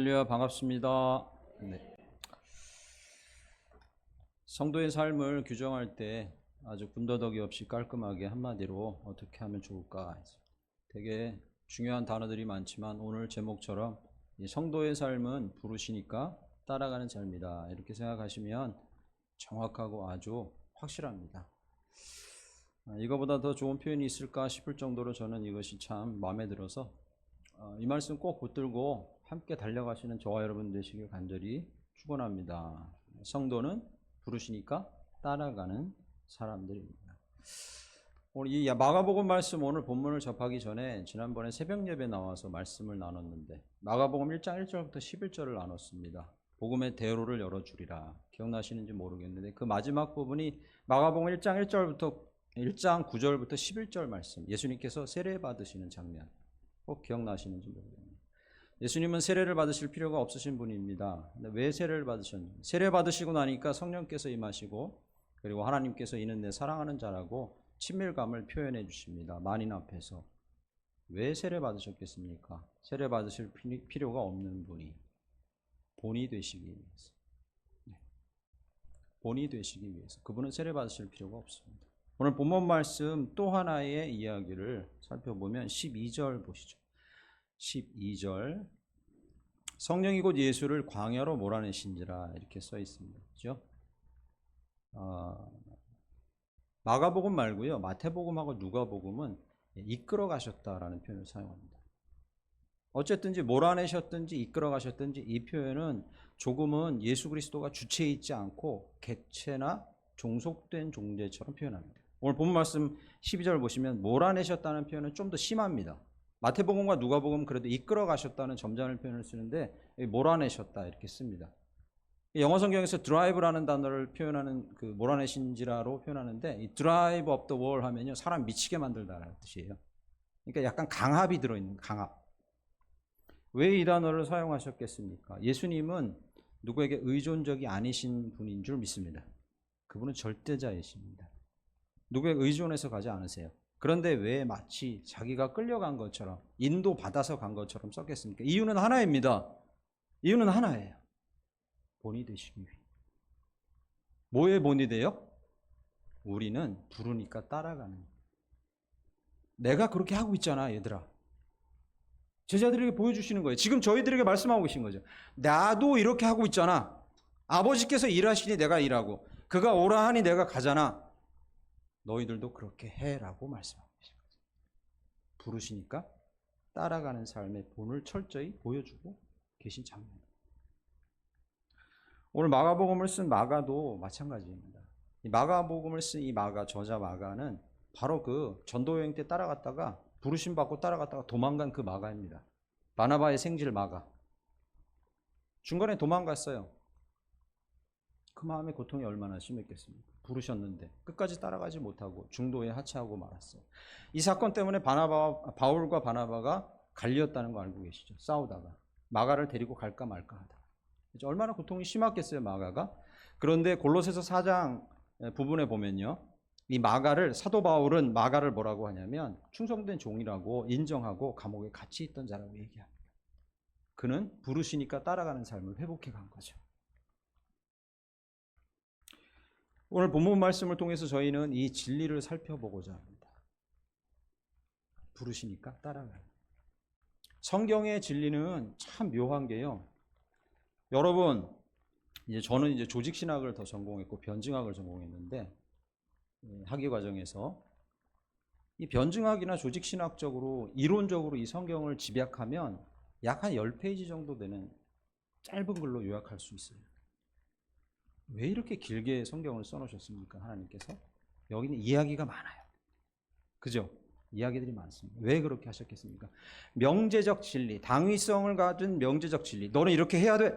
할렐루야, 반갑습니다. 네. 성도의 삶을 규정할 때 아주 군더더기 없이 깔끔하게 한마디로 어떻게 하면 좋을까? 되게 중요한 단어들이 많지만 오늘 제목처럼 이 성도의 삶은 부르시니까 따라가는 삶이다, 이렇게 생각하시면 정확하고 아주 확실합니다. 이거보다 더 좋은 표현이 있을까 싶을 정도로 저는 이것이 참 마음에 들어서 이 말씀 꼭 붙들고 함께 달려가시는 저와 여러분 되시길 간절히 축원합니다. 성도는 부르시니까 따라가는 사람들입니다. 오늘 이 마가복음 말씀, 오늘 본문을 접하기 전에 지난번에 새벽 예배 나와서 말씀을 나눴는데 마가복음 1장 1절부터 11절을 나눴습니다. 복음의 대로를 열어주리라. 기억나시는지 모르겠는데 그 마지막 부분이 마가복음 1장 9절부터 11절 말씀, 예수님께서 세례 받으시는 장면 꼭 기억나시는지 모르겠네요. 예수님은 세례를 받으실 필요가 없으신 분입니다. 근데 왜 세례를 받으셨냐? 세례 받으시고 나니까 성령께서 임하시고 그리고 하나님께서 이는 내 사랑하는 자라고 친밀감을 표현해 주십니다. 만인 앞에서. 왜 세례 받으셨겠습니까? 세례 받으실 필요가 없는 분이 본이 되시기 위해서. 본이 되시기 위해서. 그분은 세례 받으실 필요가 없습니다. 오늘 본문 말씀 또 하나의 이야기를 살펴보면 12절 보시죠. 12절, 성령이 곧 예수를 광야로 몰아내신지라, 이렇게 써 있습니다. 그렇죠? 마가복음 말고요, 마태복음하고 누가복음은 이끌어 가셨다라는 표현을 사용합니다. 어쨌든지 몰아내셨든지 이끌어 가셨든지 이 표현은 조금은 예수 그리스도가 주체에 있지 않고 객체나 종속된 존재처럼 표현합니다. 오늘 본문 말씀 12절 보시면 몰아내셨다는 표현은 좀 더 심합니다. 마태복음과 누가복음 그래도 이끌어 가셨다는 점잖은 표현을 쓰는데 몰아내셨다 이렇게 씁니다. 영어 성경에서 드라이브라는 단어를 표현하는 그 몰아내신지라로 표현하는데 이 드라이브 업 더 월 하면요, 사람 미치게 만들다라는 뜻이에요. 그러니까 약간 강압이 들어있는, 강압. 왜 이 단어를 사용하셨겠습니까? 예수님은 누구에게 의존적이 아니신 분인 줄 믿습니다. 그분은 절대자이십니다. 누구에게 의존해서 가지 않으세요. 그런데 왜 마치 자기가 끌려간 것처럼, 인도받아서 간 것처럼 썼겠습니까? 이유는 하나입니다. 이유는 하나예요. 본이 되시기 위해. 뭐의 본이 돼요? 우리는 부르니까 따라가는. 내가 그렇게 하고 있잖아, 얘들아. 제자들에게 보여주시는 거예요. 지금 저희들에게 말씀하고 계신 거죠. 나도 이렇게 하고 있잖아. 아버지께서 일하시니 내가 일하고 그가 오라 하니 내가 가잖아. 너희들도 그렇게 해라고 말씀하고 계신 거죠. 부르시니까 따라가는 삶의 본을 철저히 보여주고 계신 장면. 오늘 마가복음을 쓴 마가도 마찬가지입니다. 이 마가복음을 쓴 이 마가, 저자 마가는 바로 그 전도여행 때 따라갔다가 부르심 받고 따라갔다가 도망간 그 마가입니다. 바나바의 생질 마가. 중간에 도망갔어요. 그 마음의 고통이 얼마나 심했겠습니까? 부르셨는데 끝까지 따라가지 못하고 중도에 하차하고 말았어요. 이 사건 때문에 바울과 바나바가 갈렸다는 거 알고 계시죠? 싸우다가 마가를 데리고 갈까 말까 하다. 얼마나 고통이 심했겠어요, 마가가. 그런데 골로새서 4장 부분에 보면요, 이 마가를, 사도 바울은 마가를 뭐라고 하냐면 충성된 종이라고 인정하고 감옥에 같이 있던 자라고 얘기합니다. 그는 부르시니까 따라가는 삶을 회복해 간 거죠. 오늘 본문 말씀을 통해서 저희는 이 진리를 살펴보고자 합니다. 부르시니까 따라가요. 성경의 진리는 참 묘한 게요, 여러분, 저는 이제 조직신학을 더 전공했고 변증학을 전공했는데, 학위 과정에서 이 변증학이나 조직신학적으로 이론적으로 이 성경을 집약하면 약 한 10페이지 정도 되는 짧은 글로 요약할 수 있어요. 왜 이렇게 길게 성경을 써놓으셨습니까? 하나님께서. 여기는 이야기가 많아요. 그죠? 이야기들이 많습니다. 왜 그렇게 하셨겠습니까? 명제적 진리, 당위성을 가진 명제적 진리. 너는 이렇게 해야 돼.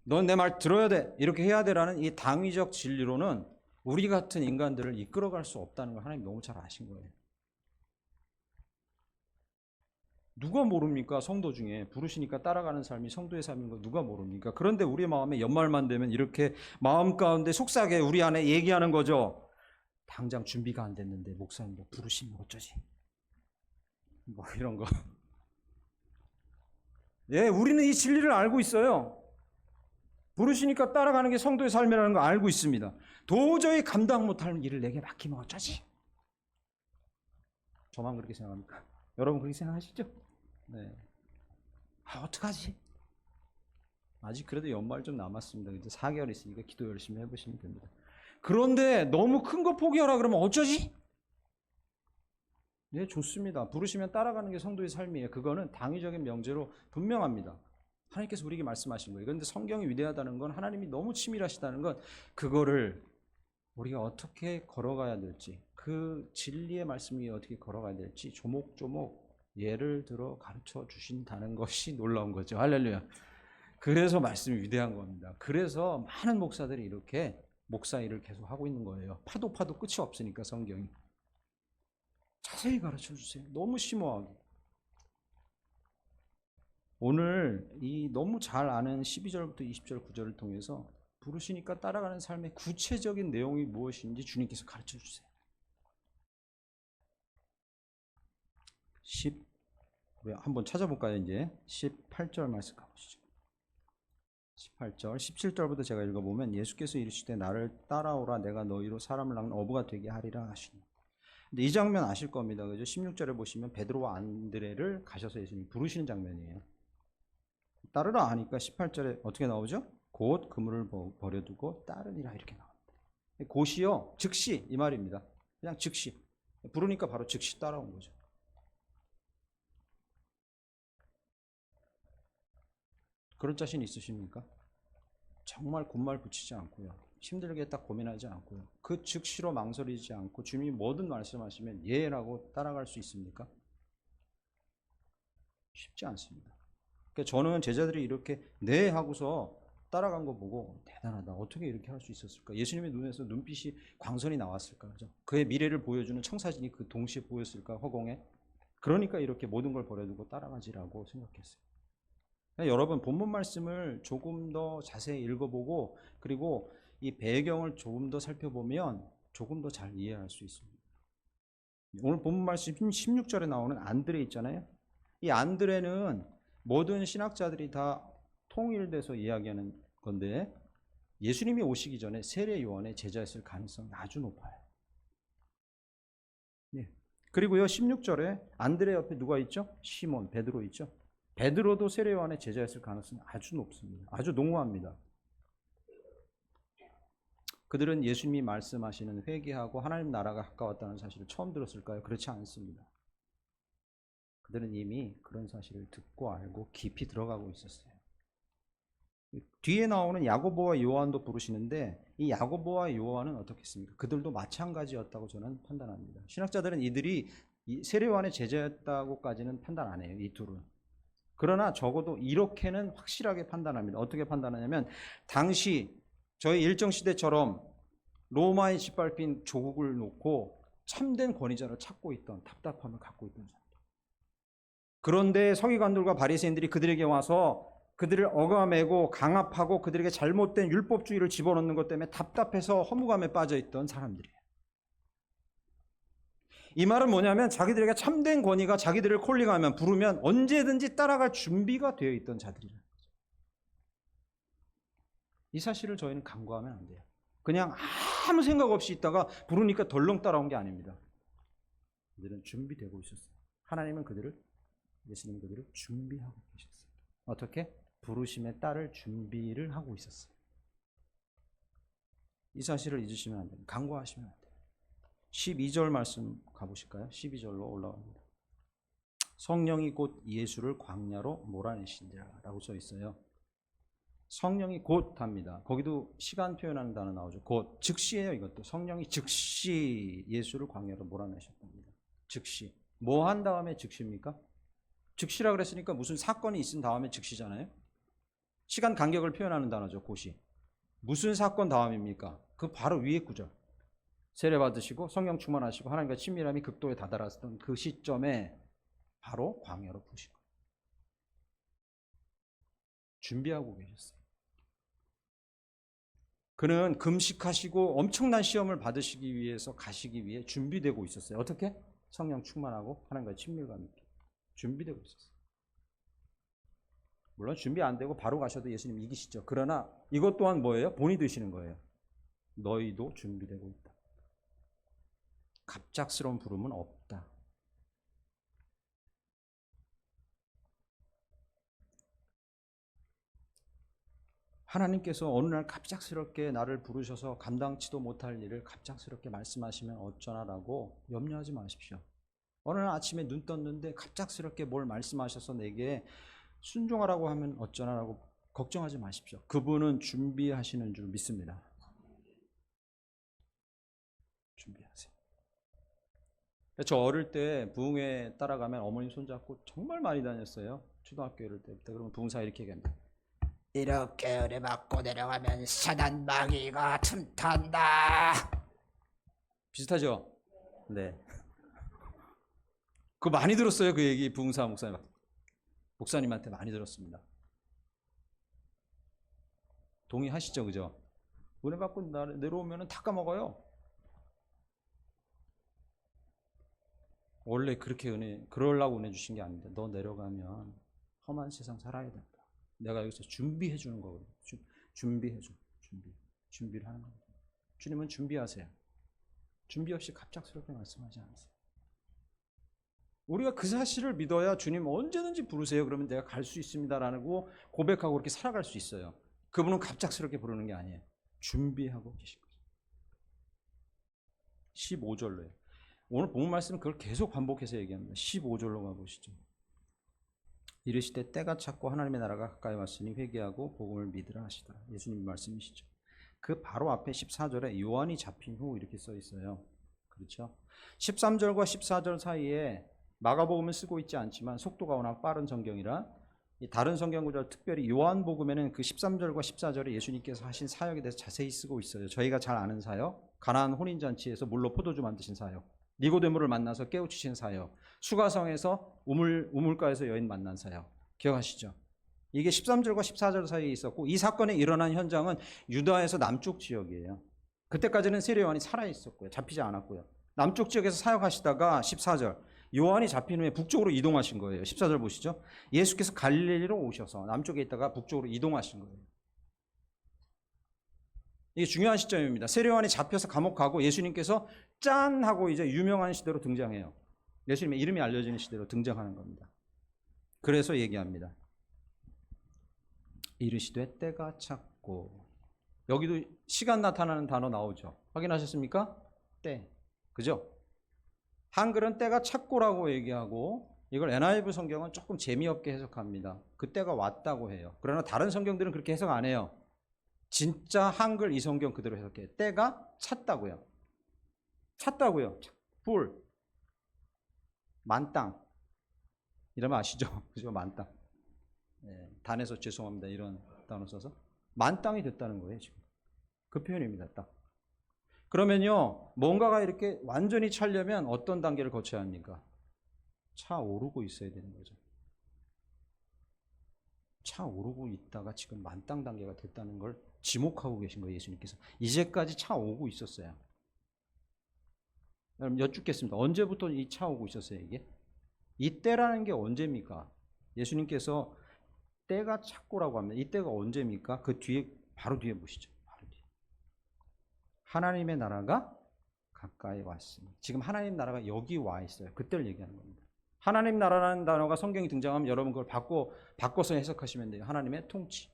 넌 내 말 들어야 돼. 이렇게 해야 돼라는 이 당위적 진리로는 우리 같은 인간들을 이끌어갈 수 없다는 걸 하나님 너무 잘 아신 거예요. 누가 모릅니까? 성도 중에 부르시니까 따라가는 삶이 성도의 삶인 거 누가 모릅니까? 그런데 우리 마음에 연말만 되면 이렇게 마음 가운데 속삭여 우리 안에 얘기하는 거죠. 당장 준비가 안 됐는데 목사님 뭐 부르시면 어쩌지? 뭐 이런 거. 예, 우리는 이 진리를 알고 있어요. 부르시니까 따라가는 게 성도의 삶이라는 거 알고 있습니다. 도저히 감당 못할 일을 내게 맡기면 어쩌지? 저만 그렇게 생각합니까? 여러분 그렇게 생각하시죠? 네. 어떡하지? 아직 그래도 연말 좀 남았습니다. 이제 4개월 있으니까 기도 열심히 해보시면 됩니다. 그런데 너무 큰 거 포기하라 그러면 어쩌지? 네, 좋습니다. 부르시면 따라가는 게 성도의 삶이에요. 그거는 당위적인 명제로 분명합니다. 하나님께서 우리에게 말씀하신 거예요. 그런데 성경이 위대하다는 건, 하나님이 너무 치밀하시다는 건, 그거를 우리가 어떻게 걸어가야 될지, 그 진리의 말씀이 어떻게 걸어가야 될지 조목조목 예를 들어 가르쳐 주신다는 것이 놀라운 거죠. 할렐루야. 그래서 말씀이 위대한 겁니다. 그래서 많은 목사들이 이렇게 목사 일을 계속 하고 있는 거예요. 파도 끝이 없으니까 성경이. 자세히 가르쳐 주세요. 너무 심오하게. 오늘 이 너무 잘 아는 12절부터 20절 9절을 통해서 부르시니까 따라가는 삶의 구체적인 내용이 무엇인지 주님께서 가르쳐 주세요. 한번 찾아볼까요? 이제 18절 말씀 가보시죠. 18절, 17절부터 제가 읽어보면 예수께서 이르시되 나를 따라오라 내가 너희로 사람을 낳는 어부가 되게 하리라 하시니. 근데 이 장면 아실 겁니다. 그죠? 16절에 보시면 베드로와 안드레를 가셔서 예수님 부르시는 장면이에요. 따르라 하니까 18절에 어떻게 나오죠? 곧 그물을 버려두고 따르니라 이렇게 나옵니다. 곧이요, 즉시 이 말입니다. 그냥 즉시. 부르니까 바로 즉시 따라온 거죠. 그럴 자신 있으십니까? 정말 곧말 붙이지 않고요. 힘들게 딱 고민하지 않고요. 그 즉시로 망설이지 않고 주님이 뭐든 말씀하시면 예라고 따라갈 수 있습니까? 쉽지 않습니다. 그러니까 저는 제자들이 이렇게 네 하고서 따라간 거 보고 대단하다. 어떻게 이렇게 할 수 있었을까? 예수님의 눈에서 눈빛이 광선이 나왔을까? 그죠? 그의 미래를 보여주는 청사진이 그 동시에 보였을까? 허공에. 그러니까 이렇게 모든 걸 버려두고 따라가지라고 생각했어요. 여러분 본문 말씀을 조금 더 자세히 읽어보고 그리고 이 배경을 조금 더 살펴보면 조금 더 잘 이해할 수 있습니다. 오늘 본문 말씀 16절에 나오는 안드레 있잖아요. 이 안드레는 모든 신학자들이 다 통일돼서 이야기하는 건데 예수님이 오시기 전에 세례 요한의 제자였을 가능성이 아주 높아요. 예. 그리고요 16절에 안드레 옆에 누가 있죠? 시몬, 베드로 있죠? 베드로도 세례 요한의 제자였을 가능성이 아주 높습니다. 아주 농후합니다. 그들은 예수님이 말씀하시는 회개하고 하나님 나라가 가까웠다는 사실을 처음 들었을까요? 그렇지 않습니다. 그들은 이미 그런 사실을 듣고 알고 깊이 들어가고 있었어요. 뒤에 나오는 야고보와 요한도 부르시는데 이 야고보와 요한은 어떻겠습니까? 그들도 마찬가지였다고 저는 판단합니다. 신학자들은 이들이 세례 요한의 제자였다고까지는 판단 안 해요. 이 둘은. 그러나 적어도 이렇게는 확실하게 판단합니다. 어떻게 판단하냐면 당시 저희 일정시대처럼 로마에 짓밟힌 조국을 놓고 참된 권위자를 찾고 있던 답답함을 갖고 있던 사람들. 그런데 서기관들과 바리새인들이 그들에게 와서 그들을 억압하고 강압하고 그들에게 잘못된 율법주의를 집어넣는 것 때문에 답답해서 허무감에 빠져있던 사람들이에요. 이 말은 뭐냐면 자기들에게 참된 권위가 자기들을 콜링하면 부르면 언제든지 따라갈 준비가 되어 있던 자들이라는 거죠. 이 사실을 저희는 간과하면 안 돼요. 그냥 아무 생각 없이 있다가 부르니까 덜렁 따라온 게 아닙니다. 그들은 준비되고 있었어요. 하나님은 예수님은 그들을 준비하고 계셨어요. 어떻게? 부르심에 따를 준비를 하고 있었어요. 이 사실을 잊으시면 안 됩니다. 간과하시면 안 돼요. 12절 말씀 가보실까요? 12절로 올라갑니다. 성령이 곧 예수를 광야로 몰아내신지라 라고 써 있어요. 성령이 곧 합니다. 거기도 시간 표현하는 단어 나오죠. 곧, 즉시예요. 이것도 성령이 즉시 예수를 광야로 몰아내셨답니다. 즉시. 뭐 한 다음에 즉시입니까? 즉시라 그랬으니까 무슨 사건이 있은 다음에 즉시잖아요. 시간 간격을 표현하는 단어죠. 곧이. 무슨 사건 다음입니까? 그 바로 위에 구절. 세례 받으시고 성령 충만하시고 하나님과 친밀함이 극도에 다다랐던 그 시점에 바로 광야로 부르신 거예요. 준비하고 계셨어요. 그는 금식하시고 엄청난 시험을 받으시기 위해서 가시기 위해 준비되고 있었어요. 어떻게? 성령 충만하고 하나님과 친밀감 있게 준비되고 있었어요. 물론 준비 안 되고 바로 가셔도 예수님 이기시죠. 그러나 이것 또한 뭐예요? 본이 되시는 거예요. 너희도 준비되고 있다. 갑작스러운 부름은 없다. 하나님께서 어느 날 갑작스럽게 나를 부르셔서 감당치도 못할 일을 갑작스럽게 말씀하시면 어쩌나라고 염려하지 마십시오. 어느 날 아침에 눈 떴는데 갑작스럽게 뭘 말씀하셔서 내게 순종하라고 하면 어쩌나라고 걱정하지 마십시오. 그분은 준비하시는 줄 믿습니다. 준비하세요. 저 어릴 때 부흥회 따라가면 어머니 손잡고 정말 많이 다녔어요. 초등학교 이럴 때부터. 그러면 부흥사 이렇게 얘기합니다. 이렇게 은혜 받고 내려가면 사단 마귀가 틈탄다. 비슷하죠? 네. 그거 많이 들었어요. 그 얘기 부흥사 목사님한테 많이 들었습니다. 동의하시죠? 그죠? 은혜 받고 내려오면 다 까먹어요. 원래 그렇게 그러려고 은혜 주신 게 아닌데, 너 내려가면 험한 세상 살아야 된다. 내가 여기서 준비해 주는 거거든요. 준비해줘. 준비를 하는 겁니다. 주님은 준비하세요. 준비 없이 갑작스럽게 말씀하지 않으세요. 우리가 그 사실을 믿어야 주님 언제든지 부르세요. 그러면 내가 갈 수 있습니다라고 고백하고 그렇게 살아갈 수 있어요. 그분은 갑작스럽게 부르는 게 아니에요. 준비하고 계신 거죠. 15절로요. 오늘 본문 말씀은 그걸 계속 반복해서 얘기합니다. 15절로 가보시죠. 이르시되 때가 찼고 하나님의 나라가 가까이 왔으니 회개하고 복음을 믿으라 하시더라. 예수님 말씀이시죠. 그 바로 앞에 14절에 요한이 잡힌 후 이렇게 써 있어요. 그렇죠? 13절과 14절 사이에 마가복음은 쓰고 있지 않지만 속도가 워낙 빠른 성경이라 다른 성경 구절, 특별히 요한복음에는 그 13절과 14절에 예수님께서 하신 사역에 대해서 자세히 쓰고 있어요. 저희가 잘 아는 사역, 가나안 혼인잔치에서 물로 포도주 만드신 사역, 니고데모를 만나서 깨우치신 사역, 수가성에서 우물가에서 여인 만난 사역, 기억하시죠? 이게 13절과 14절 사이에 있었고, 이 사건이 일어난 현장은 유다에서 남쪽 지역이에요. 그때까지는 세례 요한이 살아있었고요. 잡히지 않았고요. 남쪽 지역에서 사역하시다가 14절, 요한이 잡힌 후에 북쪽으로 이동하신 거예요. 14절 보시죠. 예수께서 갈릴리로 오셔서 남쪽에 있다가 북쪽으로 이동하신 거예요. 이게 중요한 시점입니다. 세례 요한이 잡혀서 감옥 가고 예수님께서 짠 하고 이제 유명한 시대로 등장해요. 예수님의 이름이 알려지는 시대로 등장하는 겁니다. 그래서 얘기합니다. 이르시되 때가 찼고, 여기도 시간 나타나는 단어 나오죠. 확인하셨습니까? 때. 그죠? 한글은 때가 찼고라고 얘기하고, 이걸 NIV 성경은 조금 재미없게 해석합니다. 그 때가 왔다고 해요. 그러나 다른 성경들은 그렇게 해석 안 해요. 진짜 한글 이 성경 그대로 해석해요. 때가 찼다고요. 찼다고요. 풀. 만땅. 이러면 아시죠? 그죠? 만땅. 네, 단에서 죄송합니다. 이런 단어 써서. 만땅이 됐다는 거예요, 지금. 그 표현입니다, 딱. 그러면요, 뭔가가 이렇게 완전히 차려면 어떤 단계를 거쳐야 합니까? 차오르고 있어야 되는 거죠. 차오르고 있다가 지금 만땅 단계가 됐다는 걸 지목하고 계신 거예요, 예수님께서. 이제까지 차오고 있었어요. 그럼 여쭙겠습니다. 언제부터 이 차오고 있었어요, 이게? 이 때라는 게 언제입니까? 예수님께서 때가 찼고라고 합니다. 이 때가 언제입니까? 그 뒤에, 바로 뒤에 보시죠. 바로 뒤에. 하나님의 나라가 가까이 왔습니다. 지금 하나님 나라가 여기 와 있어요. 그때를 얘기하는 겁니다. 하나님 나라라는 단어가 성경이 등장하면 여러분 그걸 바꿔서 해석하시면 돼요. 하나님의 통치.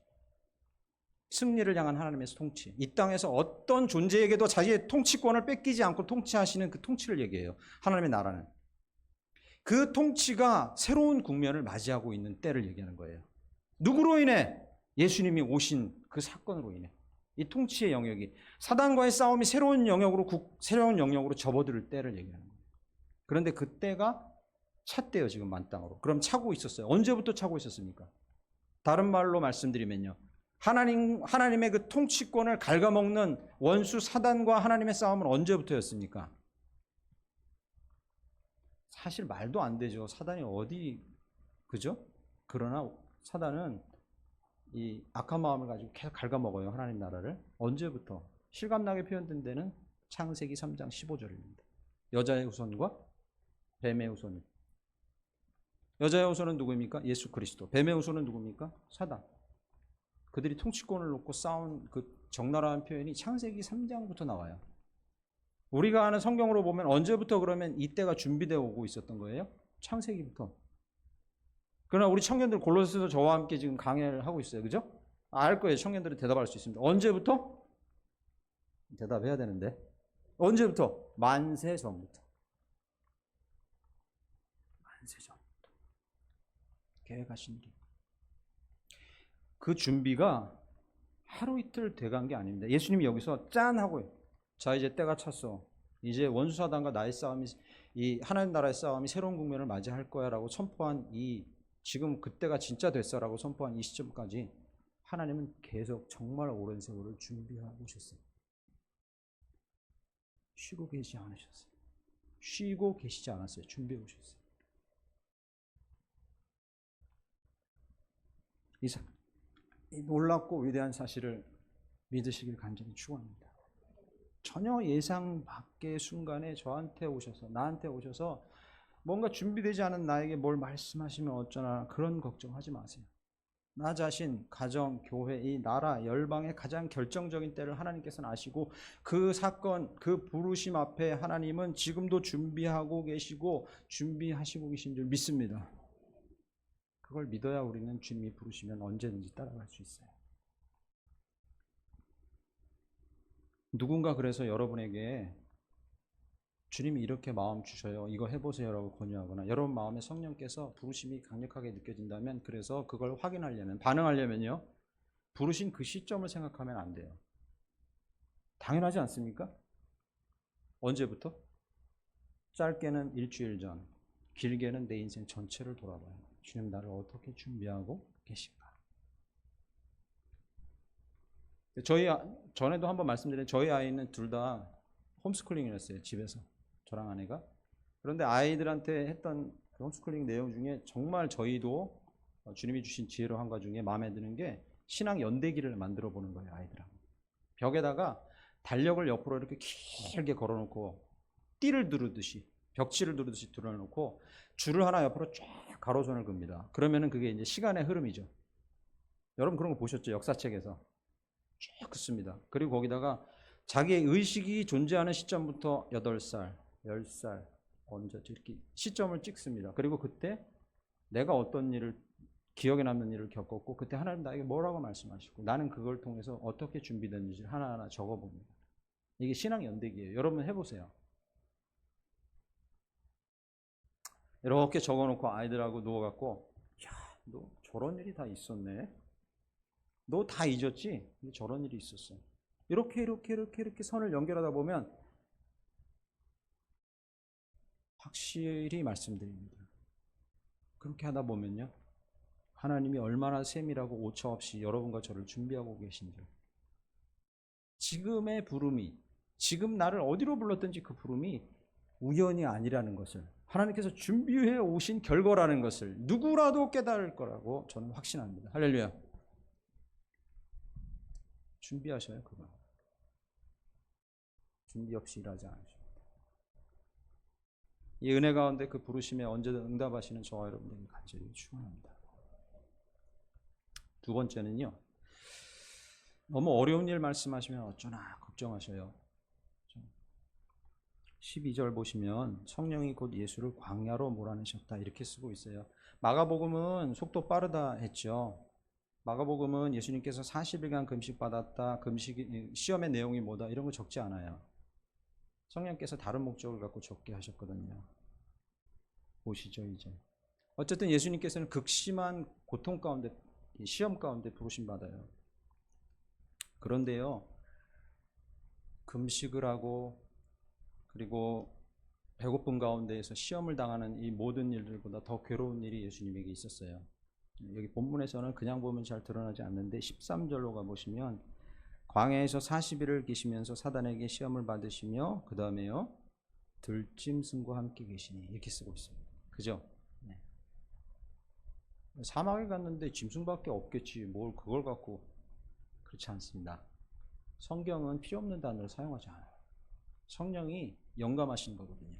승리를 향한 하나님의 통치. 이 땅에서 어떤 존재에게도 자기의 통치권을 뺏기지 않고 통치하시는 그 통치를 얘기해요. 하나님의 나라는. 그 통치가 새로운 국면을 맞이하고 있는 때를 얘기하는 거예요. 누구로 인해? 예수님이 오신 그 사건으로 인해. 이 통치의 영역이, 사단과의 싸움이 새로운 영역으로 접어들 때를 얘기하는 거예요. 그런데 그 때가 찼대요, 지금 만땅으로. 그럼 차고 있었어요. 언제부터 차고 있었습니까? 다른 말로 말씀드리면요. 하나님의 그 통치권을 갉아먹는 원수 사단과 하나님의 싸움은 언제부터였습니까? 사실 말도 안 되죠. 사단이 어디, 그죠? 그러나 사단은 이 악한 마음을 가지고 계속 갉아먹어요. 하나님 나라를. 언제부터? 실감나게 표현된 데는 창세기 3장 15절입니다. 여자의 후손과 뱀의 후손이. 여자의 후손은 누구입니까? 예수 그리스도. 뱀의 후손은 누구입니까? 사단. 그들이 통치권을 놓고 싸운 그 적나라한 표현이 창세기 3장부터 나와요. 우리가 아는 성경으로 보면 언제부터 그러면 이때가 준비되어 오고 있었던 거예요? 창세기부터. 그러나 우리 청년들 골로새서 저와 함께 지금 강의를 하고 있어요. 그죠? 알 거예요. 청년들이 대답할 수 있습니다. 언제부터? 대답해야 되는데. 언제부터? 만세 전부터. 만세 전부터. 계획하신 일이. 그 준비가 하루 이틀 돼간 게 아닙니다. 예수님이 여기서 짠 하고요. 자, 이제 때가 찼어. 이제 원수사단과 나의 싸움이, 이 하나님 나라의 싸움이 새로운 국면을 맞이할 거야 라고 선포한 이, 지금 그때가 진짜 됐어라고 선포한 이 시점까지 하나님은 계속 정말 오랜 세월을 준비하고 오셨어요. 쉬고 계시지 않으셨어요. 쉬고 계시지 않았어요. 준비해 오셨어요. 이 놀랍고 위대한 사실을 믿으시길 간절히 축원합니다. 전혀 예상 밖의 순간에 저한테 오셔서, 나한테 오셔서 뭔가 준비되지 않은 나에게 뭘 말씀하시면 어쩌나 그런 걱정하지 마세요. 나 자신, 가정, 교회, 이 나라, 열방의 가장 결정적인 때를 하나님께서는 아시고 그 사건, 그 부르심 앞에 하나님은 지금도 준비하고 계시고 준비하시고 계신 줄 믿습니다. 그걸 믿어야 우리는 주님이 부르시면 언제든지 따라갈 수 있어요. 누군가 그래서 여러분에게 주님이 이렇게 마음 주셔요. 이거 해보세요라고 권유하거나 여러분 마음에 성령께서 부르심이 강력하게 느껴진다면 그래서 그걸 확인하려면 반응하려면요. 부르신 그 시점을 생각하면 안 돼요. 당연하지 않습니까? 언제부터? 짧게는 일주일 전, 길게는 내 인생 전체를 돌아봐요. 주님 나를 어떻게 준비하고 계신가? 전에도 한번 말씀드린 저희 아이는 둘 다 홈스쿨링을 했어요. 집에서. 저랑 아내가. 그런데 아이들한테 했던 그 홈스쿨링 내용 중에 정말 저희도 주님이 주신 지혜로 한 가 중에 마음에 드는 게 신앙 연대기를 만들어 보는 거예요. 아이들하고. 벽에다가 달력을 옆으로 이렇게 길게 걸어놓고 띠를 두르듯이 벽지를 두르듯이 두르놓고 줄을 하나 옆으로 쫙 가로선을 긋습니다. 그러면은 그게 이제 시간의 흐름이죠. 여러분 그런 거 보셨죠? 역사책에서. 쭉 긋습니다. 그리고 거기다가 자기의 의식이 존재하는 시점부터 8살, 10살, 언제지 이렇게 시점을 찍습니다. 그리고 그때 내가 어떤 일을 기억에 남는 일을 겪었고 그때 하나님 나에게 뭐라고 말씀하시고 나는 그걸 통해서 어떻게 준비됐는지를 하나하나 적어봅니다. 이게 신앙 연대기예요. 여러분 해보세요. 이렇게 적어놓고 아이들하고 누워갖고 야, 너 저런 일이 다 있었네. 너 다 잊었지? 저런 일이 있었어. 이렇게 선을 연결하다 보면 확실히 말씀드립니다. 그렇게 하다 보면요. 하나님이 얼마나 세밀하고 오차 없이 여러분과 저를 준비하고 계신지 지금의 부름이 지금 나를 어디로 불렀든지 그 부름이 우연이 아니라는 것을 하나님께서 준비해 오신 결과라는 것을 누구라도 깨달을 거라고 저는 확신합니다. 할렐루야. 준비하셔요. 그거. 준비 없이 일하지 않으십니다. 이 은혜 가운데 그 부르심에 언제든 응답하시는 저와 여러분들이 간절히 축원합니다. 두 번째는요. 너무 어려운 일 말씀하시면 어쩌나 걱정하셔요. 12절 보시면 성령이 곧 예수를 광야로 몰아내셨다 이렇게 쓰고 있어요. 마가복음은 속도 빠르다 했죠. 마가복음은 예수님께서 40일간 금식 받았다. 금식 시험의 내용이 뭐다 이런 거 적지 않아요. 성령께서 다른 목적을 갖고 적게 하셨거든요. 보시죠 이제. 어쨌든 예수님께서는 극심한 고통 가운데 시험 가운데 부르심 받아요. 그런데요. 금식을 하고 그리고 배고픔 가운데에서 시험을 당하는 이 모든 일들보다 더 괴로운 일이 예수님에게 있었어요. 여기 본문에서는 그냥 보면 잘 드러나지 않는데 13절로 가보시면 광야에서 40일을 계시면서 사단에게 시험을 받으시며 그 다음에요 들짐승과 함께 계시니 이렇게 쓰고 있습니다. 그죠? 네. 사막에 갔는데 짐승밖에 없겠지 뭘 그걸 갖고 그렇지 않습니다. 성경은 필요 없는 단어를 사용하지 않아요. 성령이 영감하신 거거든요.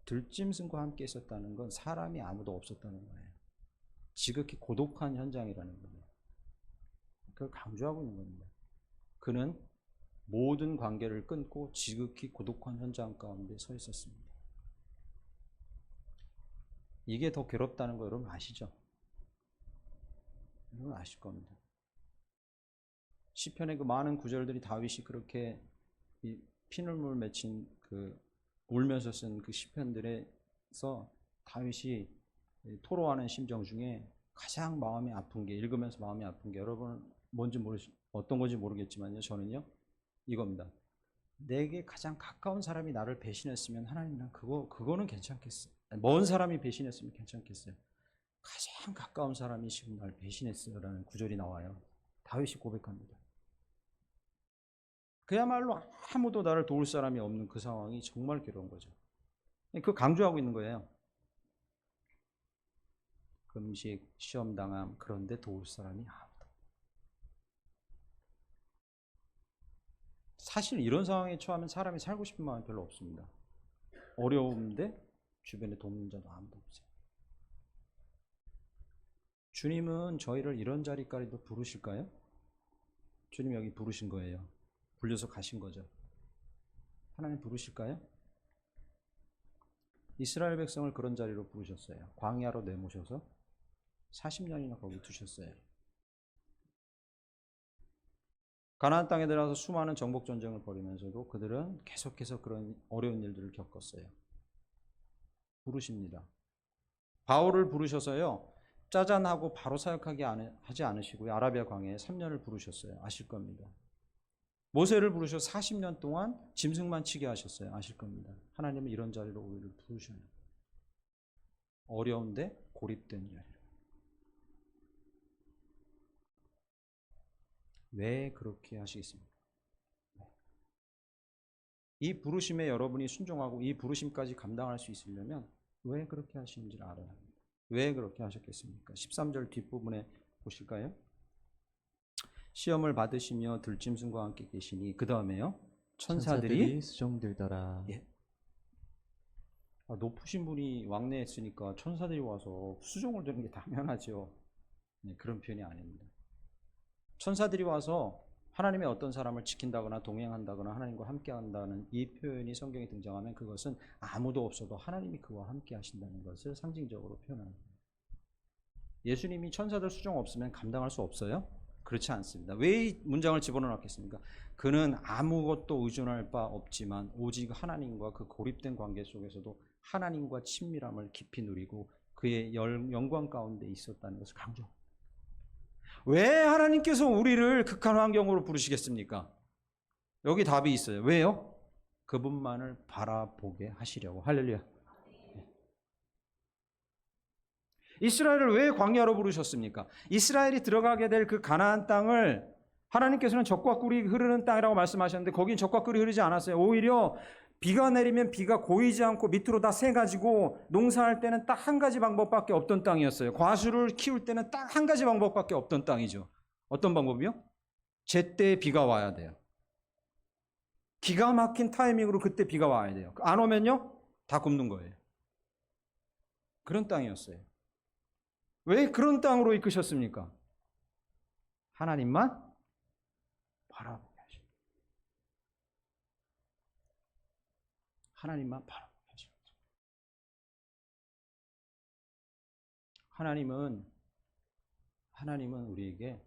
들짐승과 함께 있었다는 건 사람이 아무도 없었다는 거예요. 지극히 고독한 현장이라는 거예요. 그걸 강조하고 있는 겁니다. 그는 모든 관계를 끊고 지극히 고독한 현장 가운데 서 있었습니다. 이게 더 괴롭다는 거 여러분 아시죠? 여러분 아실 겁니다. 시편의 그 많은 구절들이 다윗이 그렇게 이 피눈물 맺힌 그 울면서 쓴 그 시편들에서 다윗이 토로하는 심정 중에 가장 마음이 아픈 게, 읽으면서 마음이 아픈 게, 여러분 뭔지 어떤 건지 모르겠지만요, 저는요 이겁니다. 내게 가장 가까운 사람이 나를 배신했으면 하나님이랑 그거는 괜찮겠어요. 먼 사람이 배신했으면 괜찮겠어요. 가장 가까운 사람이 지금 날 배신했어요 라는 구절이 나와요. 다윗이 고백합니다. 그야말로 아무도 나를 도울 사람이 없는 그 상황이 정말 괴로운 거죠. 그거 강조하고 있는 거예요. 금식, 시험당함, 그런데 도울 사람이 아무도. 사실 이런 상황에 처하면 사람이 살고 싶은 마음이 별로 없습니다. 어려운데 주변에 돕는 자도 아무도 없어요. 주님은 저희를 이런 자리까지도 부르실까요? 주님 여기 부르신 거예요. 불려서 가신 거죠. 하나님 부르실까요? 이스라엘 백성을 그런 자리로 부르셨어요. 광야로 내모셔서 40년이나 거기 두셨어요. 가나안 땅에 들어가서 수많은 정복 전쟁을 벌이면서도 그들은 계속해서 그런 어려운 일들을 겪었어요. 부르십니다. 바울을 부르셔서요, 짜잔하고 바로 사역하게 하지 않으시고요, 아라비아 광야에 3년을 부르셨어요. 아실 겁니다. 모세를 부르셔서 40년 동안 짐승만 치게 하셨어요. 아실 겁니다. 하나님은 이런 자리로 우리를 부르셔요. 어려운데 고립된 자리로. 왜 그렇게 하시겠습니까? 이 부르심에 여러분이 순종하고 이 부르심까지 감당할 수 있으려면 왜 그렇게 하시는지를 알아야 합니다. 왜 그렇게 하셨겠습니까? 13절 뒷부분에 보실까요? 시험을 받으시며 들짐승과 함께 계시니, 그 다음에요, 천사들이 수종들더라. 예. 높으신 분이 왕래했으니까 천사들이 와서 수종을 드는 게 당연하죠. 네, 그런 표현이 아닙니다. 천사들이 와서 하나님의 어떤 사람을 지킨다거나 동행한다거나 하나님과 함께 한다는 이 표현이 성경에 등장하면 그것은 아무도 없어도 하나님이 그와 함께 하신다는 것을 상징적으로 표현합니다. 예수님이 천사들 수종 없으면 감당할 수 없어요? 그렇지 않습니다. 왜 이 문장을 집어넣었겠습니까? 그는 아무것도 의존할 바 없지만 오직 하나님과 그 고립된 관계 속에서도 하나님과 친밀함을 깊이 누리고 그의 영광 가운데 있었다는 것을 강조합니다. 왜 하나님께서 우리를 극한 환경으로 부르시겠습니까? 여기 답이 있어요. 왜요? 그분만을 바라보게 하시려고. 할렐루야. 이스라엘을 왜 광야로 부르셨습니까? 이스라엘이 들어가게 될 그 가나안 땅을 하나님께서는 적과 꿀이 흐르는 땅이라고 말씀하셨는데 거긴 적과 꿀이 흐르지 않았어요. 오히려 비가 내리면 비가 고이지 않고 밑으로 다 새가지고 농사할 때는 딱 한 가지 방법밖에 없던 땅이었어요. 과수를 키울 때는 딱 한 가지 방법밖에 없던 땅이죠. 어떤 방법이요? 제때 비가 와야 돼요. 기가 막힌 타이밍으로 그때 비가 와야 돼요. 안 오면요? 다 굶는 거예요. 그런 땅이었어요. 왜 그런 땅으로 이끄셨습니까? 하나님만 바라보게 하시고, 하나님만 바라보게 하시고. 하나님은 우리에게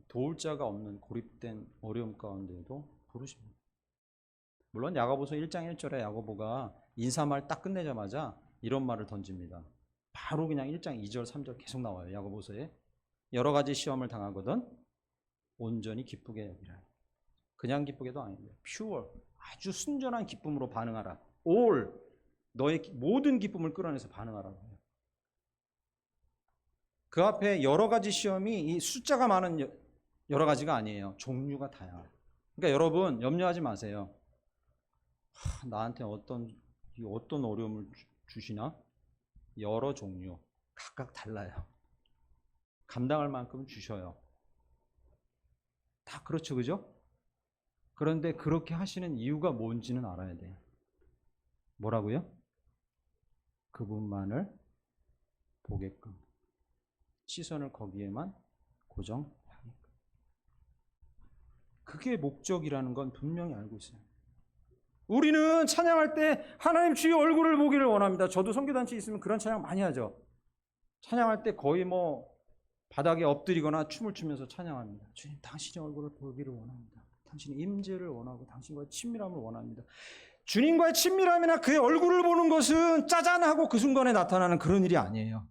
도울 자가 없는 고립된 어려움 가운데도 부르십니다. 물론 야고보서 1장 1절에 야고보가 인사말 딱 끝내자마자 이런 말을 던집니다. 바로 그냥 1장 2절 3절 계속 나와요. 야고보서에 여러 가지 시험을 당하거든 온전히 기쁘게 여기라. 그냥 기쁘게도 아닙니다. pure, 아주 순전한 기쁨으로 반응하라. all, 너의 모든 기쁨을 끌어내서 반응하라고 해요. 그 앞에 여러 가지 시험이 이 숫자가 많은 여러 가지가 아니에요. 종류가 다양해요. 그러니까 여러분 염려하지 마세요. 나한테 어떤 어려움을 주시나? 여러 종류, 각각 달라요. 감당할 만큼 주셔요. 다 그렇죠, 그죠? 그런데 그렇게 하시는 이유가 뭔지는 알아야 돼요. 뭐라고요? 그분만을 보게끔. 시선을 거기에만 고정하게끔. 그게 목적이라는 건 분명히 알고 있어요. 우리는 찬양할 때 하나님 주의 얼굴을 보기를 원합니다. 저도 선교단체 있으면 그런 찬양 많이 하죠. 찬양할 때 거의 뭐 바닥에 엎드리거나 춤을 추면서 찬양합니다. 주님, 당신의 얼굴을 보기를 원합니다. 당신의 임재를 원하고 당신과의 친밀함을 원합니다. 주님과의 친밀함이나 그의 얼굴을 보는 것은 짜잔하고 그 순간에 나타나는 그런 일이 아니에요.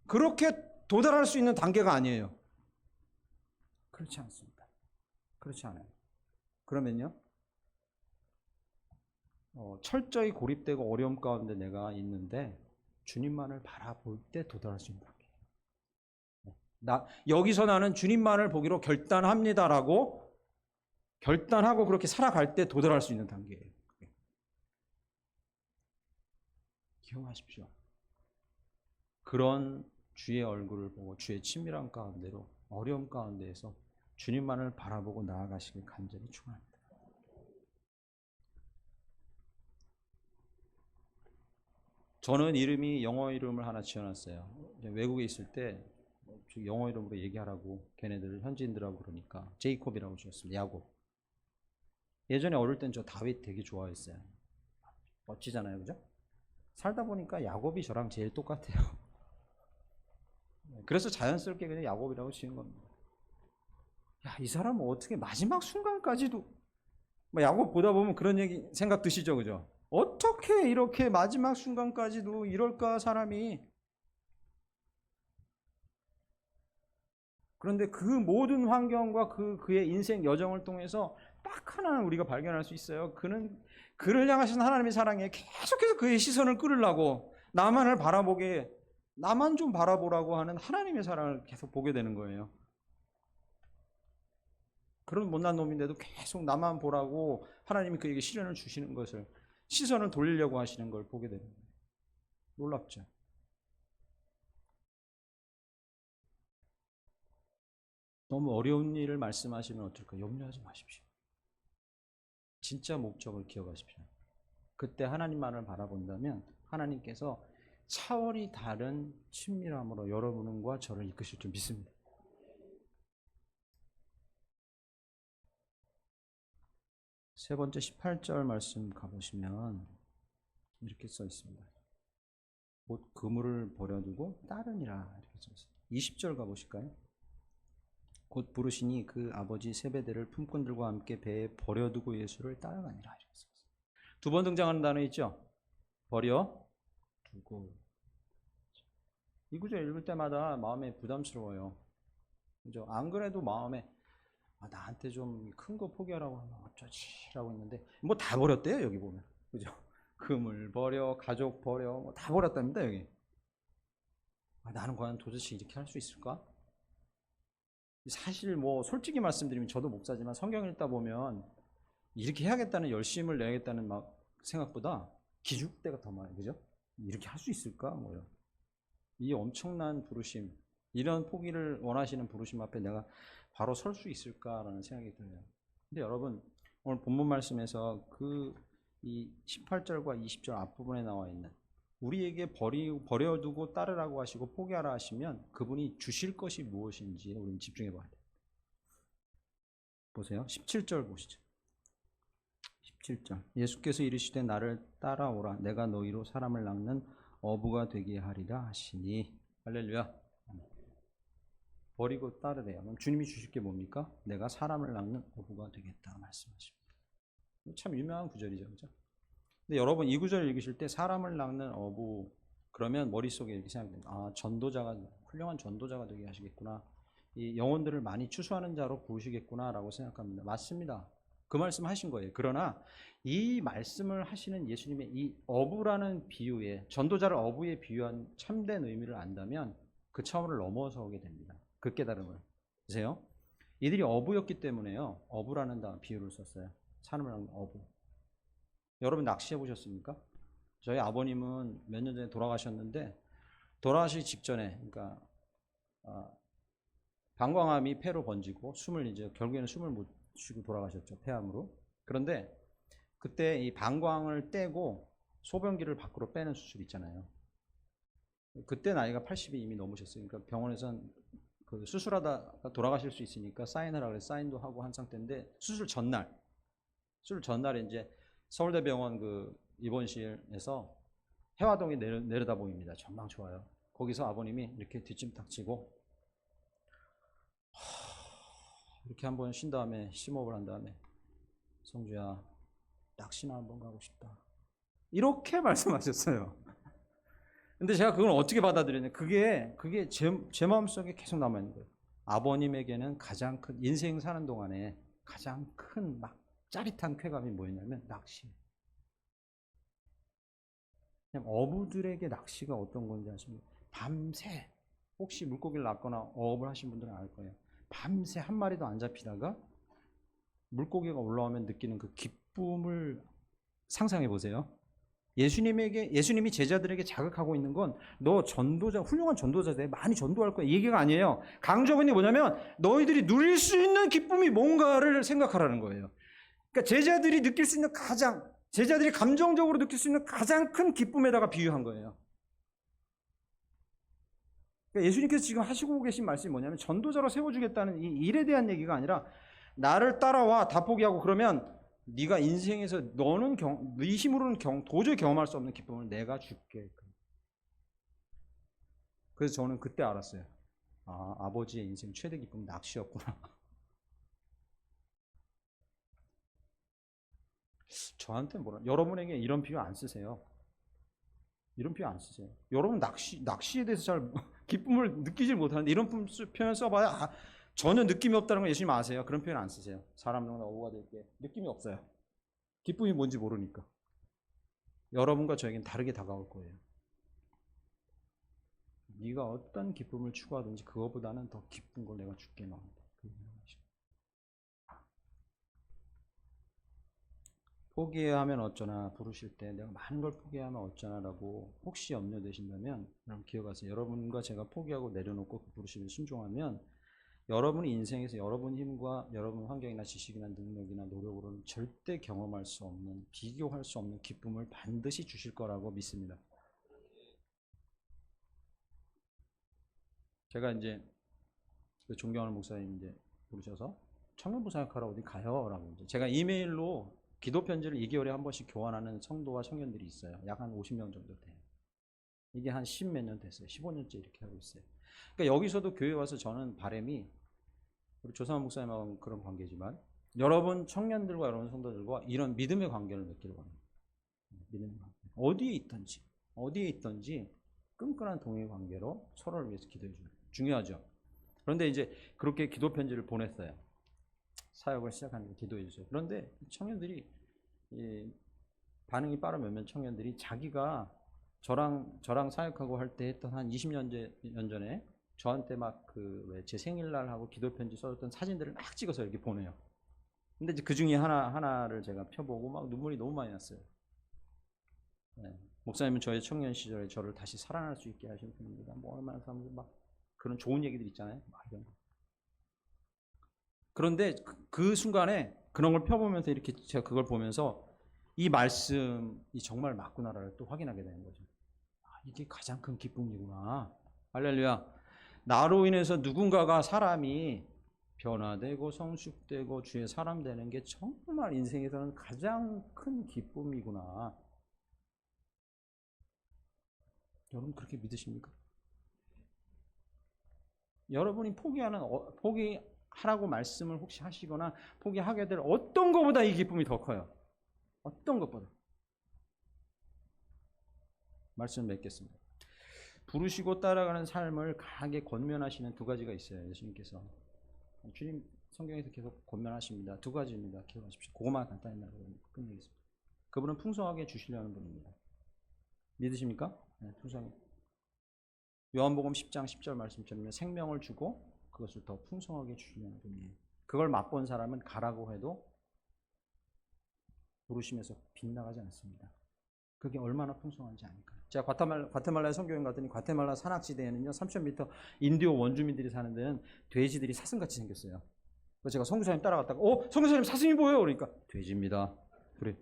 그렇게 도달할 수 있는 단계가 아니에요. 그렇지 않습니다. 그렇지 않아요. 그러면요, 철저히 고립되고 어려움 가운데 내가 있는데 주님만을 바라볼 때 도달할 수 있는 단계예요. 여기서 나는 주님만을 보기로 결단합니다라고 결단하고 그렇게 살아갈 때 도달할 수 있는 단계예요. 기억하십시오. 그런 주의 얼굴을 보고 주의 친밀한 가운데로 어려움 가운데에서 주님만을 바라보고 나아가시길 간절히 축원합니다. 저는 이름이 영어 이름을 하나 지어놨어요. 외국에 있을 때 영어 이름으로 얘기하라고 걔네들 현지인들하고 그러니까 제이콥이라고 지었습니다. 야곱. 예전에 어릴 땐 저 다윗 되게 좋아했어요. 멋지잖아요, 그죠? 살다 보니까 야곱이 저랑 제일 똑같아요. 그래서 자연스럽게 그냥 야곱이라고 지은 겁니다. 야, 이 사람은 어떻게 마지막 순간까지도 야곱 보다 보면 그런 얘기 생각 드시죠, 그죠? 어떻게 이렇게 마지막 순간까지도 이럴까 사람이. 그런데 그 모든 환경과 그의 인생 여정을 통해서 딱 하나는 우리가 발견할 수 있어요. 그를 향하신 하나님의 사랑에 계속해서 그의 시선을 끌으려고 나만 좀 바라보라고 하는 하나님의 사랑을 계속 보게 되는 거예요. 그런 못난 놈인데도 계속 나만 보라고 하나님이 그에게 시련을 주시는 것을, 시선을 돌리려고 하시는 걸 보게 되는 거예요. 놀랍죠? 너무 어려운 일을 말씀하시면 어떨까? 염려하지 마십시오. 진짜 목적을 기억하십시오. 그때 하나님만을 바라본다면 하나님께서 차원이 다른 친밀함으로 여러분과 저를 이끄실 줄 믿습니다. 세 번째 18절 말씀 가보시면 이렇게 써 있습니다. 곧 그물을 버려두고 따르니라 이렇게 써 있습니다. 20절 가보실까요? 곧 부르시니 그 아버지 세베대를 품꾼들과 함께 배에 버려두고 예수를 따라가니라 이렇게 써 있습니다. 두 번 등장하는 단어 있죠? 버려두고. 이 구절 읽을 때마다 마음에 부담스러워요. 그죠? 안 그래도 마음에 나한테 좀 큰 거 포기하라고 하면 어쩌지라고 했는데 뭐 다 버렸대요 여기 보면. 그죠? 금을 버려, 가족 버려, 뭐 다 버렸답니다 여기. 나는 과연 도대체 이렇게 할 수 있을까? 사실 뭐 솔직히 말씀드리면 저도 목사지만 성경 읽다 보면 이렇게 해야겠다는 열심을 내야겠다는 막 생각보다 기죽대가 더 많아요. 그죠? 이렇게 할 수 있을까? 뭐요. 이 엄청난 부르심, 이런 포기를 원하시는 부르심 앞에 내가 바로 설 수 있을까라는 생각이 들어요. 근데 여러분, 오늘 본문 말씀에서 이 18절과 20절 앞부분에 나와 있는 우리에게 버려두고 따르라고 하시고 포기하라 하시면 그분이 주실 것이 무엇인지 우리는 집중해 봐야 돼요. 보세요. 17절 보시죠. 17절. 예수께서 이르시되 나를 따라오라. 내가 너희로 사람을 낚는 어부가 되게 하리라 하시니. 할렐루야. 버리고 따르래요. 그럼 주님이 주실 게 뭡니까? 내가 사람을 낚는 어부가 되겠다 말씀하십니다. 참 유명한 구절이죠. 그죠? 근데 여러분 이 구절을 읽으실 때 사람을 낚는 어부 그러면 머릿속에 이렇게 생각됩니다. 전도자가, 훌륭한 전도자가 되게 하시겠구나. 이 영혼들을 많이 추수하는 자로 부르시겠구나 라고 생각합니다. 맞습니다. 그 말씀 하신 거예요. 그러나 이 말씀을 하시는 예수님의 이 어부라는 비유에, 전도자를 어부에 비유한 참된 의미를 안다면 그 차원을 넘어서게 됩니다. 그 깨달음을. 보세요. 이들이 어부였기 때문에요. 어부라는 비유를 썼어요. 사람을 낚는 어부. 여러분 낚시해 보셨습니까? 저희 아버님은 몇 년 전에 돌아가셨는데 돌아가시기 직전에, 그러니까 방광암이 폐로 번지고 결국에는 숨을 못 쉬고 돌아가셨죠. 폐암으로. 그런데 그때 이 방광을 떼고 소변기를 밖으로 빼는 수술 있잖아요. 그때 나이가 80이 이미 넘으셨어요. 그러니까 병원에선 그 수술하다가 돌아가실 수 있으니까 사인하라 그래서 사인도 하고 한 상태인데 수술 전날에 이제 서울대병원 그 입원실에서 해화동이 내려다 보입니다. 전망 좋아요. 거기서 아버님이 이렇게 뒷짐딱 치고 이렇게 한번 쉰 다음에 심호흡을 한 다음에 성주야 낚시나 한번 가고 싶다. 이렇게 말씀하셨어요. 근데 제가 그걸 어떻게 받아들였냐. 그게 제 마음속에 계속 남아있는 거예요. 아버님에게는 가장 큰, 인생 사는 동안에 가장 큰 막 짜릿한 쾌감이 뭐였냐면 낚시. 그냥 어부들에게 낚시가 어떤 건지 아십니까? 밤새, 혹시 물고기를 낚거나 어업을 하신 분들은 알 거예요. 밤새 한 마리도 안 잡히다가 물고기가 올라오면 느끼는 그 기쁨을 상상해 보세요. 예수님이 제자들에게 자극하고 있는 건 너 전도자, 훌륭한 전도자 돼. 많이 전도할 거야. 이 얘기가 아니에요. 강조하고 있는 게 뭐냐면 너희들이 누릴 수 있는 기쁨이 뭔가를 생각하라는 거예요. 그러니까 제자들이 감정적으로 느낄 수 있는 가장 큰 기쁨에다가 비유한 거예요. 그러니까 예수님께서 지금 하시고 계신 말씀이 뭐냐면 전도자로 세워주겠다는 이 일에 대한 얘기가 아니라 나를 따라와 다 포기하고 그러면 네가 인생에서 너는 네 힘으로는 도저히 경험할 수 없는 기쁨을 내가 줄게. 그래서 저는 그때 알았어요. 아, 아버지의 인생 최대 기쁨은 낚시였구나. 저한테 여러분에게 이런 비유 안 쓰세요. 이런 표현 안 쓰세요. 여러분 낚시에 대해서 잘 기쁨을 느끼질 못하는데 이런 표현 써봐야 전혀 느낌이 없다는 걸 예수님 아세요. 그런 표현 안 쓰세요. 사람 누구나 어부가 될게 느낌이 없어요. 기쁨이 뭔지 모르니까. 여러분과 저에겐 다르게 다가올 거예요. 네가 어떤 기쁨을 추구하든지 그거보다는 더 기쁜 걸 내가 줄게 너한테. 포기해야 하면 어쩌나 부르실 때 내가 많은 걸 포기하면 어쩌나라고 혹시 염려되신다면 여러분 기억하세요. 여러분과 제가 포기하고 내려놓고 그 부르심에 순종하면 여러분이 인생에서 여러분 힘과 여러분 환경이나 지식이나 능력이나 노력으로는 절대 경험할 수 없는, 비교할 수 없는 기쁨을 반드시 주실 거라고 믿습니다. 제가 이제 존경하는 목사님 이제 부르셔서 청년부 사역하러 어디 가요? 라고 이제 제가 이메일로 기도 편지를 2개월에 한 번씩 교환하는 성도와 청년들이 있어요. 약 한 50명 정도 돼요. 이게 한 10몇 년 됐어요. 15년째 이렇게 하고 있어요. 그러니까 여기서도 교회 와서 저는 바람이 우리 조상원 목사님하고 그런 관계지만 여러분 청년들과 여러분 성도들과 이런 믿음의 관계를 맺기를 원합니다. 믿음의 관계. 어디에 있든지 끈끈한 동의 관계로 서로를 위해서 기도해 주는 중요하죠. 그런데 이제 그렇게 기도 편지를 보냈어요. 사역을 시작하는 기도해 주세요. 그런데 청년들이 반응이 빠른 몇몇 청년들이 자기가 저랑 사역하고 할 때 했던 한 20년 전에 저한테 막 제 생일날 하고 기도 편지 써줬던 사진들을 막 찍어서 이렇게 보내요. 근데 이제 그 중에 하나를 제가 펴보고 막 눈물이 너무 많이 났어요. 네. 목사님은 저의 청년 시절에 저를 다시 살아날 수 있게 하신 분입니다. 뭐 얼마나 사람들 막 그런 좋은 얘기들 있잖아요. 막 이런 거. 그런데 그 순간에 그런 걸 펴보면서 이렇게 제가 그걸 보면서 이 말씀이 정말 맞구나를 또 확인하게 되는 거죠. 이게 가장 큰 기쁨이구나. 할렐루야. 나로 인해서 누군가가 사람이 변화되고 성숙되고 주의 사람 되는 게 정말 인생에서는 가장 큰 기쁨이구나. 여러분 그렇게 믿으십니까? 여러분이 포기하라고 말씀을 혹시 하시거나 포기하게 될 어떤 것보다 이 기쁨이 더 커요. 어떤 것보다. 말씀 맺겠습니다. 부르시고 따라가는 삶을 강하게 권면하시는 두 가지가 있어요. 예수님께서. 주님 성경에서 계속 권면하십니다. 두 가지입니다. 기억하십시오. 그것만 간단히 말하고 끝내겠습니다. 그분은 풍성하게 주시려는 분입니다. 믿으십니까? 네, 풍성하게. 요한복음 10장 10절 말씀처럼 생명을 주고 그것을 더 풍성하게 주시려는 분이에요. 그걸 맛본 사람은 가라고 해도 부르심에서 빗나가지 않습니다. 그게 얼마나 풍성한지 아니까요. 제가 과테말라에 선교행 갔더니 과테말라 산악지대에는요 3,000m 인디오 원주민들이 사는 데는 돼지들이 사슴같이 생겼어요. 그래서 제가 선교사님 따라갔다가 선교사님 사슴이 보여요. 그러니까 돼지입니다. 그래.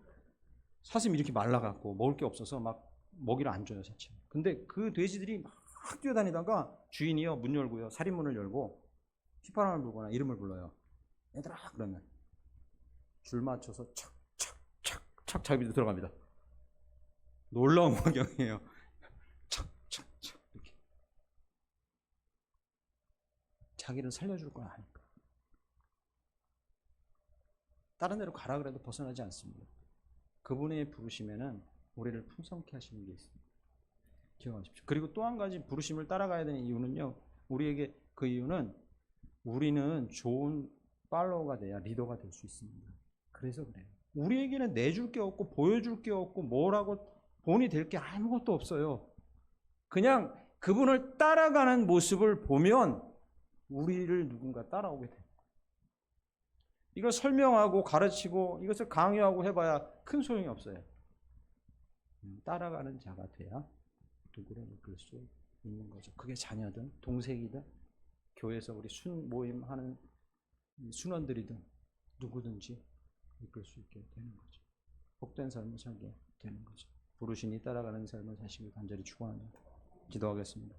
사슴이 이렇게 말라갖고 먹을 게 없어서 막 먹이를 안 줘요. 사실. 근데 그 돼지들이 막 뛰어다니다가 주인이요 문 열고요 살인문을 열고 휘파람을 불거나 이름을 불러요. 얘들아 그러면 줄 맞춰서 착착착착 자기 밑으로 들어갑니다. 놀라운 광경이에요. 착착착 이렇게 자기를 살려줄 걸 아니까 다른 데로 가라 그래도 벗어나지 않습니다. 그분의 부르심에는 우리를 풍성케 하시는 게 있습니다. 기억하십시오. 그리고 또 한 가지 부르심을 따라가야 되는 이유는요. 우리에게 그 이유는 우리는 좋은 팔로워가 돼야 리더가 될 수 있습니다. 그래서 그래요. 우리에게는 내줄 게 없고 보여줄 게 없고 뭐라고 본이 될 게 아무것도 없어요. 그냥 그분을 따라가는 모습을 보면 우리를 누군가 따라오게 돼요. 이걸 설명하고 가르치고 이것을 강요하고 해봐야 큰 소용이 없어요. 따라가는 자가 돼야 누구를 이끌 수 있는 거죠. 그게 자녀든 동생이든 교회에서 우리 모임하는 순원들이든 누구든지 이끌 수 있게 되는 거죠. 복된 삶을 살게 되는 거죠. 부르시니 따라가는 삶을 사시길 간절히 축원합니다. 기도하겠습니다.